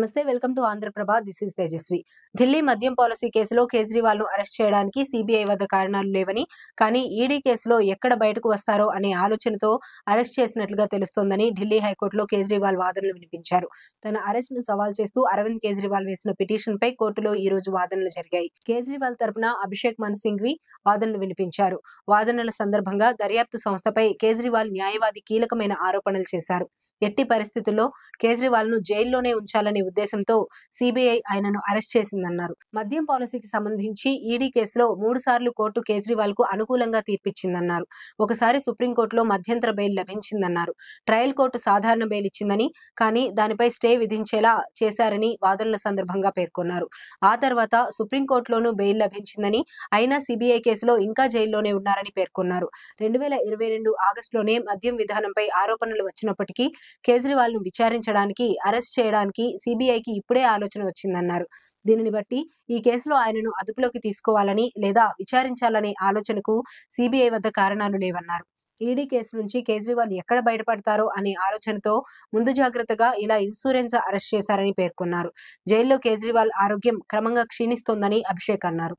నమస్తే, welcome to Andhra Prabha. This is Tejaswi. Delhi మద్యం policy కేసులో కేజ్రీవాల్ ను అరెస్ట్ చేయడానికి సీబీఐ వద్ద కారణాలు లేవని, కానీ ఈడీ కేసులో ఎక్కడ బయటకు వస్తారో అనే ఆలోచనతో అరెస్ట్ చేసినట్లుగా తెలుస్తోందని ఢిల్లీ హైకోర్టులో కేజ్రీవాల్ వాదనలు వినిపించారు. తన అరెస్ట్ ను సవాల్ చేస్తూ అరవింద్ కేజ్రీవాల్ వేసిన పిటిషన్ పై కోర్టులో ఈ రోజు వాదనలు జరిగాయి. కేజ్రీవాల్ తరపున అభిషేక్ మను సింఘ్వి వాదనలు వినిపించారు. వాదనల సందర్భంగా దర్యాప్తు సంస్థపై కేజ్రీవాల్ న్యాయవాది కీలకమైన ఆరోపణలు చేశారు. ఎట్టి పరిస్థితుల్లో కేజ్రీవాల్ ను జైల్లోనే ఉంచాలనే ఉద్దేశంతో సీబీఐ ఆయనను అరెస్ట్ చేసిందన్నారు. మద్యం పాలసీకి సంబంధించి ఈడీ కేసులో 3 సార్లు కోర్టు కేజ్రీవాల్ కు అనుకూలంగా తీర్పిచ్చిందన్నారు. ఒకసారి సుప్రీంకోర్టులో మధ్యంతర బెయిల్ లభించిందన్నారు. ట్రయల్ కోర్టు సాధారణ బెయిల్ ఇచ్చిందని, కానీ దానిపై స్టే విధించేలా చేశారని వాదనల సందర్భంగా పేర్కొన్నారు. ఆ తర్వాత సుప్రీంకోర్టులోనూ బెయిల్ లభించిందని, అయినా సీబీఐ కేసులో ఇంకా జైల్లోనే ఉన్నారని పేర్కొన్నారు. 2022 ఆగస్టులోనే మద్యం విధానంపై ఆరోపణలు వచ్చినప్పటికీ కేజ్రీవాల్ ను విచారించడానికి, అరెస్ట్ చేయడానికి సీబీఐకి ఇప్పుడే ఆలోచన వచ్చిందన్నారు. దీనిని బట్టి ఈ కేసులో ఆయనను అదుపులోకి తీసుకోవాలని లేదా విచారించాలనే ఆలోచనకు సీబీఐ వద్ద కారణాలు లేవన్నారు. ఈడీ కేసు నుంచి కేజ్రీవాల్ ఎక్కడ బయటపడతారో అనే ఆలోచనతో ముందు జాగ్రత్తగా ఇలా ఇన్సూరెన్స్ అరెస్ట్ చేశారని పేర్కొన్నారు. జైల్లో కేజ్రీవాల్ ఆరోగ్యం క్రమంగా క్షీణిస్తోందని అభిషేక్ అన్నారు.